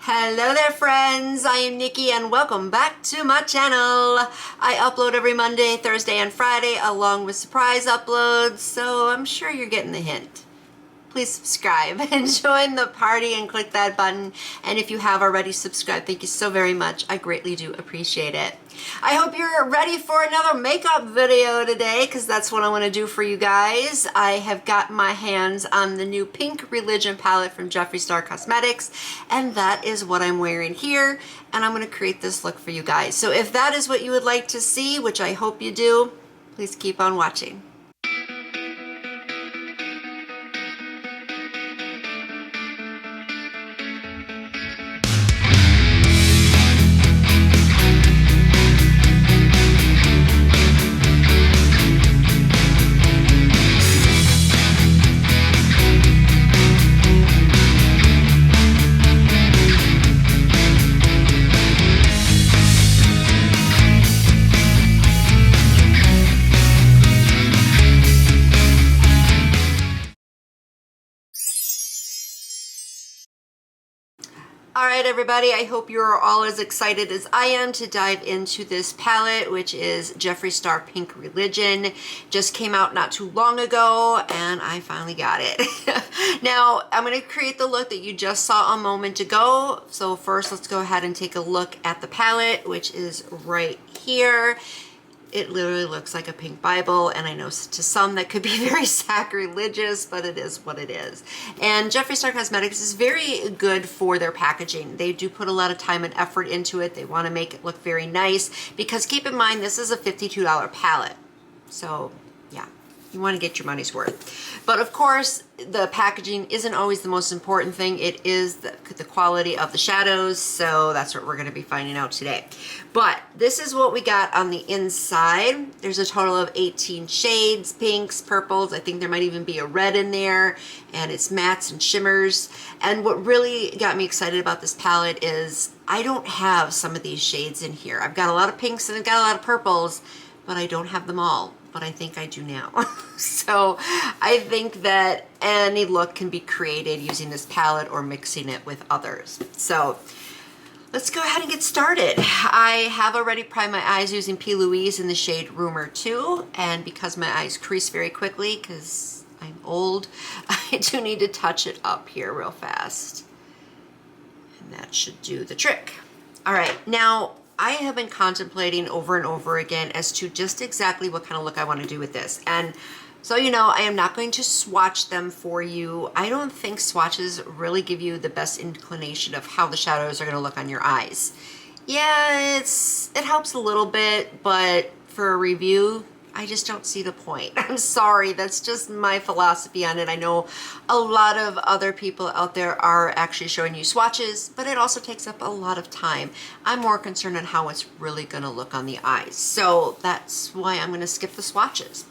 Hello there friends, I am Nikki and welcome back to my channel. I upload every Monday, Thursday, and Friday along with surprise uploads, so I'm sure you're getting the hint. Please subscribe and join the party and click that button. And if you have already subscribed, thank you so very much. I greatly do appreciate it. I hope you're ready for another makeup video today because that's what I want to do for you guys. I have got my hands on the new Pink Religion palette from Jeffree Starr Cosmetics, and that is what I'm wearing here. And I'm going to create this look for you guys. So if that is what you would like to see, which I hope you do, please keep on watching. Alright everybody, I hope you're all as excited as I am to dive into this palette, which is Jeffree Starr Pink Religion. Just came out not too long ago and I finally got it. Now, I'm going to create the look that you just saw a moment ago. So first, let's go ahead and take a look at the palette, which is right here. It literally looks like a pink Bible, and I know to some that could be very sacrilegious, but it is what it is. And Jeffree Starr Cosmetics is very good for their packaging. They do put a lot of time and effort into it. They want to make it look very nice because keep in mind, this is a $52 palette. So yeah, you want to get your money's worth. But of course, the packaging isn't always the most important thing. It is the quality of the shadows. So that's what we're going to be finding out today. But this is what we got on the inside. There's a total of 18 shades, pinks, purples. I think there might even be a red in there. And it's mattes and shimmers. And what really got me excited about this palette is I don't have some of these shades in here. I've got a lot of pinks and I've got a lot of purples, but I don't have them all. But I think I do now. So I think that any look can be created using this palette or mixing it with others. So let's go ahead and get started. I have already primed my eyes using P. Louise in the shade Rumor 2. And because my eyes crease very quickly, because I'm old, I do need to touch it up here real fast. And that should do the trick. All right, now, I have been contemplating over and over again as to just exactly what kind of look I want to do with this. And so, you know, I am not going to swatch them for you. I don't think swatches really give you the best inclination of how the shadows are going to look on your eyes. Yeah, it helps a little bit, but for a review, I just don't see the point. I'm sorry, that's just my philosophy on it. I know a lot of other people out there are actually showing you swatches, but it also takes up a lot of time. I'm more concerned on how it's really gonna look on the eyes. So that's why I'm gonna skip the swatches.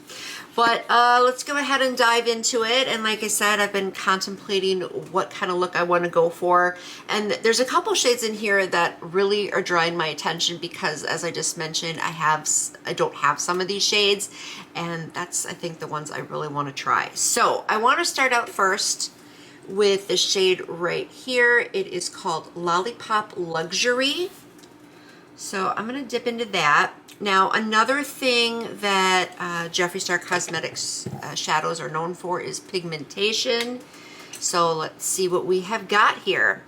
But let's go ahead and dive into it. And like I said, I've been contemplating what kind of look I want to go for. And there's a couple shades in here that really are drawing my attention because, as I just mentioned, I don't have some of these shades. And that's, I think, the ones I really want to try. So I want to start out first with the shade right here. It is called Lollipop Luxury. So I'm going to dip into that. Now, another thing that Jeffree Starr Cosmetics shadows are known for is pigmentation. So let's see what we have got here.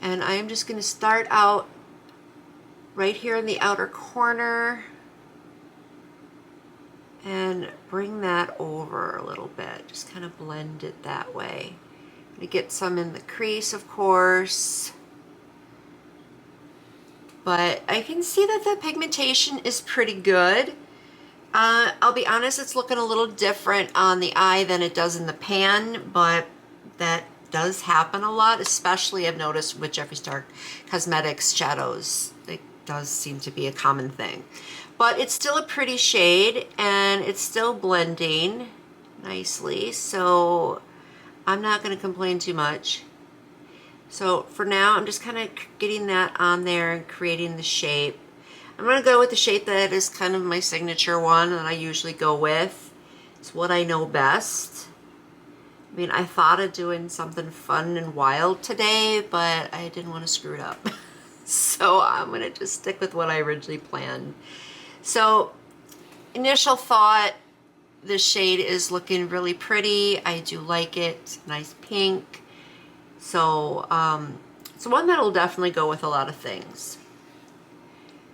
And I am just going to start out right here in the outer corner and bring that over a little bit. Just kind of blend it that way. I'm going to get some in the crease, of course. But I can see that the pigmentation is pretty good. I'll be honest, it's looking a little different on the eye than it does in the pan, but that does happen a lot, especially I've noticed with Jeffree Starr Cosmetics shadows. It does seem to be a common thing. But it's still a pretty shade and it's still blending nicely, so I'm not going to complain too much. So for now, I'm just kind of getting that on there and creating the shape. I'm going to go with the shape that is kind of my signature one that I usually go with. It's what I know best. I mean, I thought of doing something fun and wild today, but I didn't want to screw it up. So I'm going to just stick with what I originally planned. So initial thought, this shade is looking really pretty. I do like it. Nice pink. So it's one that'll definitely go with a lot of things.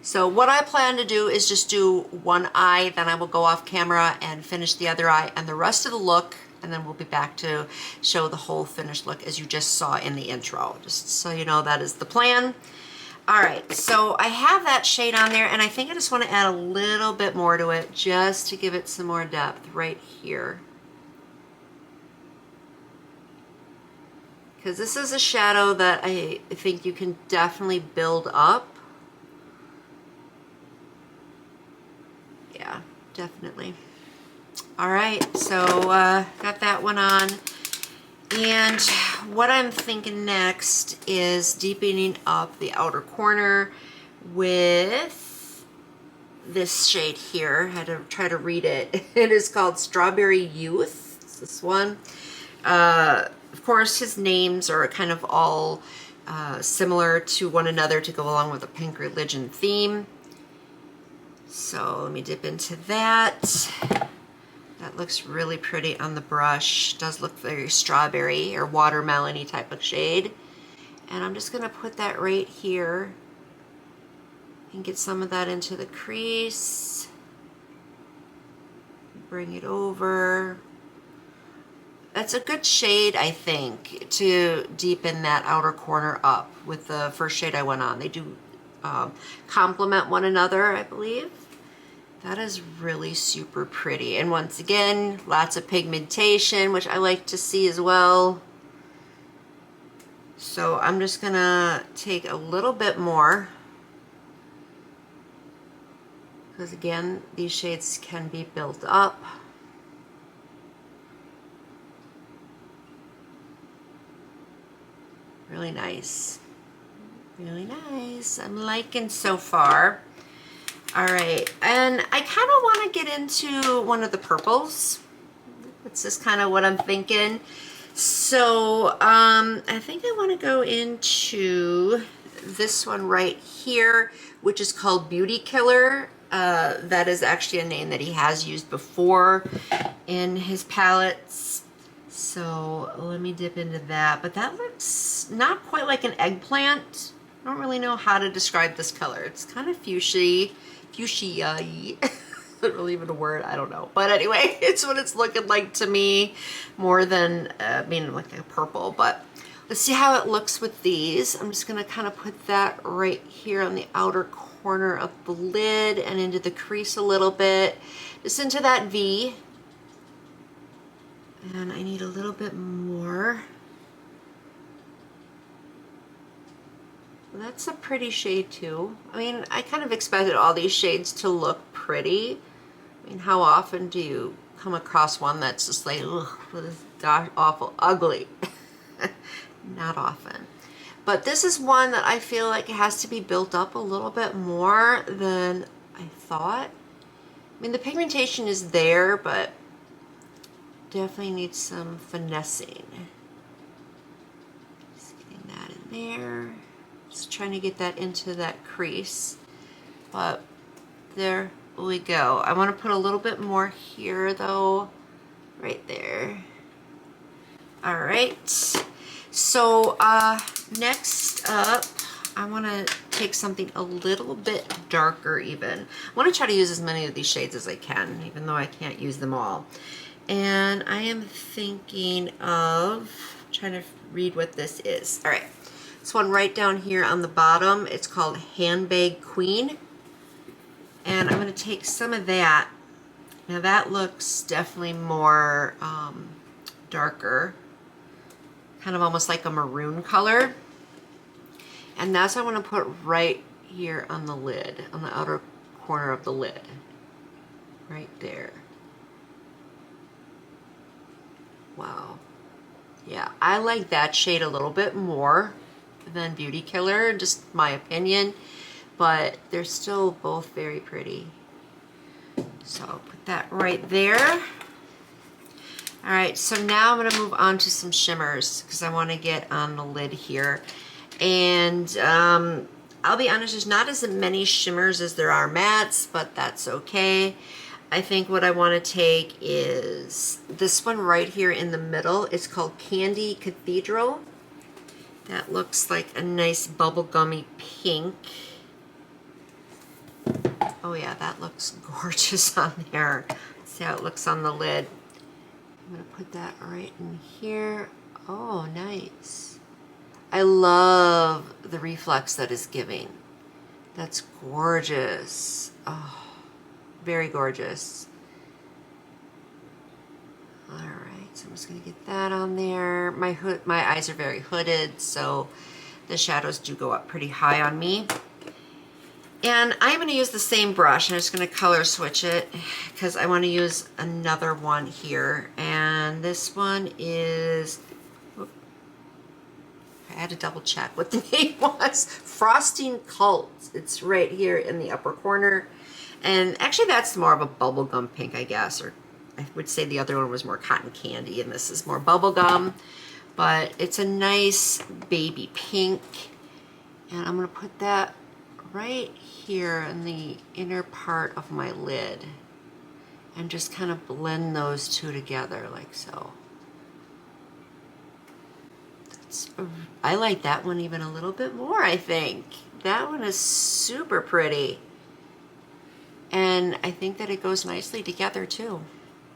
So what I plan to do is just do one eye, then I will go off camera and finish the other eye and the rest of the look, and then we'll be back to show the whole finished look as you just saw in the intro. Just so you know, that is the plan. All right, so I have that shade on there, and I think I just want to add a little bit more to it just to give it some more depth right here. Because this is a shadow that I think you can definitely build up. Yeah, definitely. All right, so got that one on. And what I'm thinking next is deepening up the outer corner with this shade here. I had to try to read it. It is called Strawberry Youth. It's this one. Of course, his names are kind of all similar to one another to go along with the Pink Religion theme. So let me dip into that. That looks really pretty on the brush. Does look very strawberry or watermelon-y type of shade. And I'm just gonna put that right here and get some of that into the crease. Bring it over. That's a good shade, I think, to deepen that outer corner up with the first shade I went on. They do complement one another, I believe. That is really super pretty. And once again, lots of pigmentation, which I like to see as well. So I'm just gonna take a little bit more, because again, these shades can be built up. Really nice. Really nice. I'm liking so far. All right, and I kind of want to get into one of the purples. That's just kind of what I'm thinking. So I think I want to go into this one right here, which is called Beauty Killer. That is actually a name that he has used before in his palettes. So let me dip into that. But that looks not quite like an eggplant. I don't really know how to describe this color. It's kind of fuchsia-y. Not really even a word, I don't know. But anyway, it's what it's looking like to me, more than being like a purple. But let's see how it looks with these. I'm just gonna kind of put that right here on the outer corner of the lid and into the crease a little bit, just into that V. And I need a little bit more. That's a pretty shade too. I mean, I kind of expected all these shades to look pretty. I mean, how often do you come across one that's just like, ugh, this is gosh awful ugly? Not often. But this is one that I feel like it has to be built up a little bit more than I thought. I mean, the pigmentation is there, but definitely needs some finessing. Just getting that in there. Just trying to get that into that crease. But there we go. I want to put a little bit more here though, right there. All right. So next up, I want to take something a little bit darker even. I want to try to use as many of these shades as I can, even though I can't use them all. And I am thinking of trying to read what this is. All right. This one right down here on the bottom, it's called Handbag Queen. And I'm going to take some of that. Now that looks definitely more darker, kind of almost like a maroon color. And that's what I want to put right here on the lid, on the outer corner of the lid. Right there. Wow. Yeah, I like that shade a little bit more than Beauty Killer, just my opinion, but they're still both very pretty. So I'll put that right there. All right, so now I'm gonna move on to some shimmers because I wanna get on the lid here. And I'll be honest, there's not as many shimmers as there are mattes, but that's okay. I think what I wanna take is this one right here in the middle. It's called Candy Cathedral. That looks like a nice bubblegummy pink. Oh yeah, that looks gorgeous on there. Let's see how it looks on the lid. I'm gonna put that right in here. Oh, nice. I love the reflex that is giving. That's gorgeous. Oh, very gorgeous. All right, so I'm just gonna get that on there. My eyes are very hooded, so the shadows do go up pretty high on me. And I'm going to use the same brush. I'm just going to color switch it because I want to use another one here. And this one is, I had to double check what the name was. Frosting Cult. It's right here in the upper corner. And actually that's more of a bubblegum pink, I guess. Or I would say the other one was more cotton candy and this is more bubblegum. But it's a nice baby pink. And I'm going to put that right here in the inner part of my lid and just kind of blend those two together like so. I like that one even a little bit more, I think. That one is super pretty. And I think that it goes nicely together too.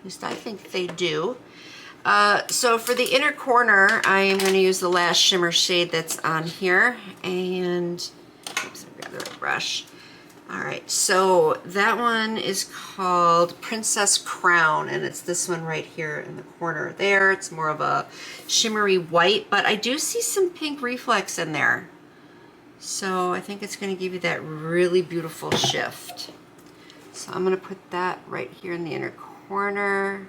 At least I think they do. So for the inner corner, I am going to use the Lash shimmer shade that's on here. And oops, I grabbed the right brush. All right, so that one is called Princess Crown, and it's this one right here in the corner there. It's more of a shimmery white, but I do see some pink reflex in there. So I think it's going to give you that really beautiful shift. So I'm going to put that right here in the inner corner.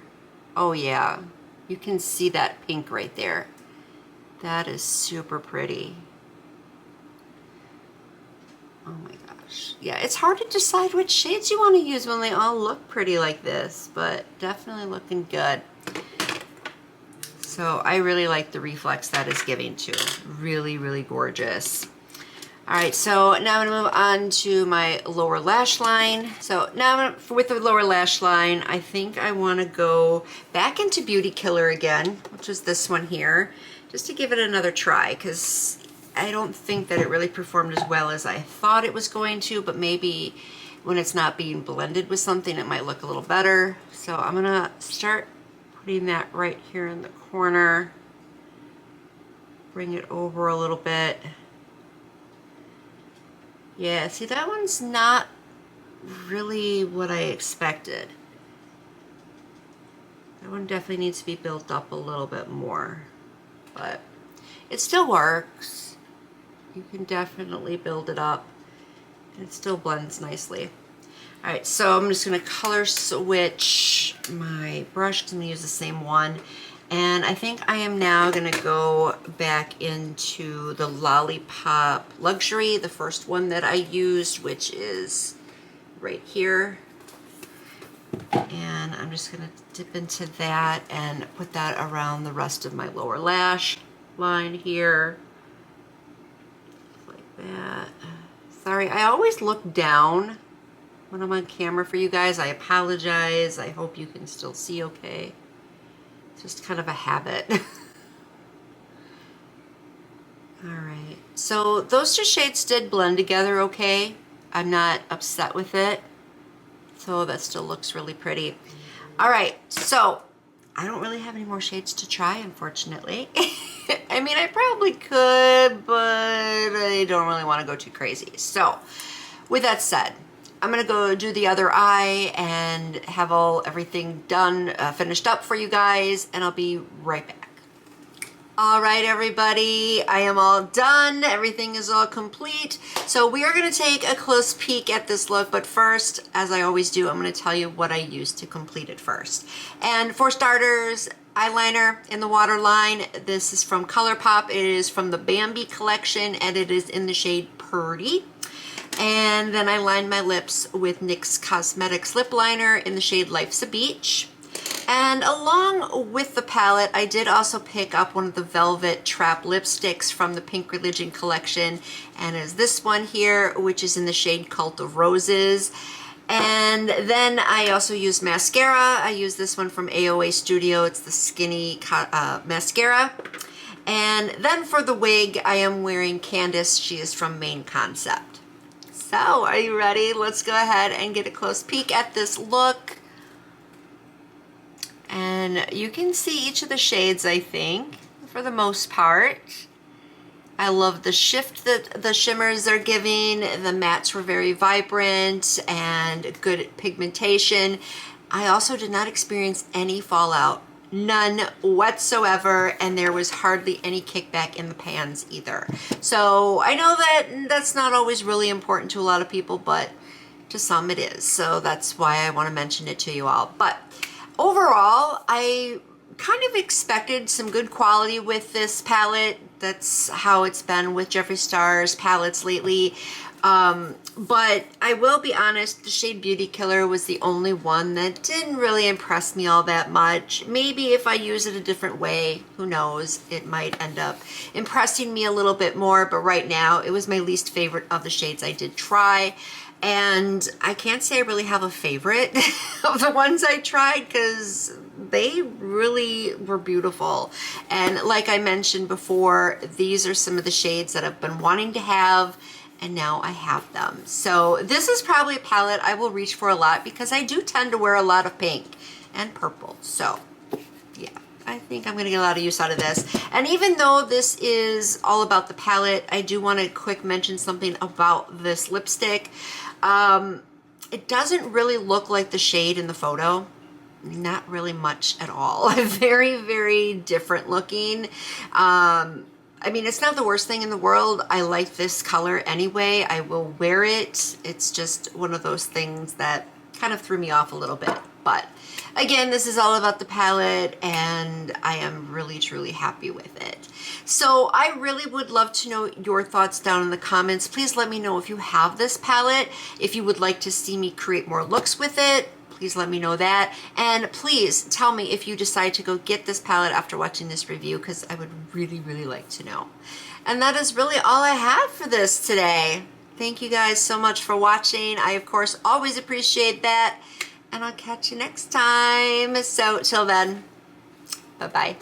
Oh yeah, you can see that pink right there. That is super pretty. Oh my gosh. Yeah, it's hard to decide which shades you want to use when they all look pretty like this, but definitely looking good. So I really like the reflex that is giving too. Really, really gorgeous. All right, so now I'm gonna move on to my lower lash line. So now with the lower lash line, I think I wanna go back into Beauty Killer again, which is this one here, just to give it another try, because I don't think that it really performed as well as I thought it was going to, but maybe when it's not being blended with something, it might look a little better. So I'm gonna start putting that right here in the corner, bring it over a little bit. Yeah, see, that one's not really what I expected. That one definitely needs to be built up a little bit more, but it still works. You can definitely build it up and it still blends nicely. All right, so I'm just gonna color switch my brush because I'm gonna use the same one. And I think I am now gonna go back into the Lollipop Luxury, the first one that I used, which is right here. And I'm just gonna dip into that and put that around the rest of my lower lash line here. Like that. Sorry, I always look down when I'm on camera for you guys. I apologize. I hope you can still see okay. It's just kind of a habit. All right, so those two shades did blend together okay. I'm not upset with it. So that still looks really pretty. All right, so I don't really have any more shades to try, unfortunately. I mean, I probably could, but I don't really want to go too crazy. So with that said, I'm gonna go do the other eye and have everything done, finished up for you guys, and I'll be right back. All right, everybody, I am all done. Everything is all complete. So we are gonna take a close peek at this look, but first, as I always do, I'm gonna tell you what I used to complete it first. And for starters, eyeliner in the waterline. This is from ColourPop. It is from the Bambi collection, and it is in the shade Purdy. And then I lined my lips with NYX Cosmetics lip liner in the shade Life's a Beach. And along with the palette, I did also pick up one of the Velvet Trap lipsticks from the Pink Religion collection, and is this one here, which is in the shade Cult of Roses. And then I also used mascara. I used this one from AOA Studio. It's the Skinny mascara. And then for the wig, I am wearing Candace. She is from Main Concept. So, are you ready? Let's go ahead and get a close peek at this look. And you can see each of the shades, I think, for the most part. I love the shift that the shimmers are giving. The mattes were very vibrant and good pigmentation. I also did not experience any fallout, none whatsoever, and there was hardly any kickback in the pans either. So I know that that's not always really important to a lot of people, but to some it is. So that's why I want to mention it to you all. But overall, I kind of expected some good quality with this palette. That's how it's been with Jeffree Star's palettes lately. But I will be honest, the shade Beauty Killer was the only one that didn't really impress me all that much. Maybe if I use it a different way, who knows, it might end up impressing me a little bit more. But right now, it was my least favorite of the shades I did try. And I can't say I really have a favorite of the ones I tried, because they really were beautiful. And like I mentioned before, these are some of the shades that I've been wanting to have, and now I have them. So this is probably a palette I will reach for a lot, because I do tend to wear a lot of pink and purple. So yeah, I think I'm gonna get a lot of use out of this. And even though this is all about the palette, I do want to quick mention something about this lipstick. It doesn't really look like the shade in the photo. Not really much at all. Very, very different looking. I mean, it's not the worst thing in the world. I like this color anyway. I will wear it. It's just one of those things that kind of threw me off a little bit. But again, this is all about the palette, and I am really, truly happy with it. So I really would love to know your thoughts down in the comments. Please let me know if you have this palette, if you would like to see me create more looks with it. Please let me know that. And please tell me if you decide to go get this palette after watching this review, because I would really, really like to know. And that is really all I have for this today. Thank you guys so much for watching. I, of course, always appreciate that. And I'll catch you next time. So till then, bye-bye.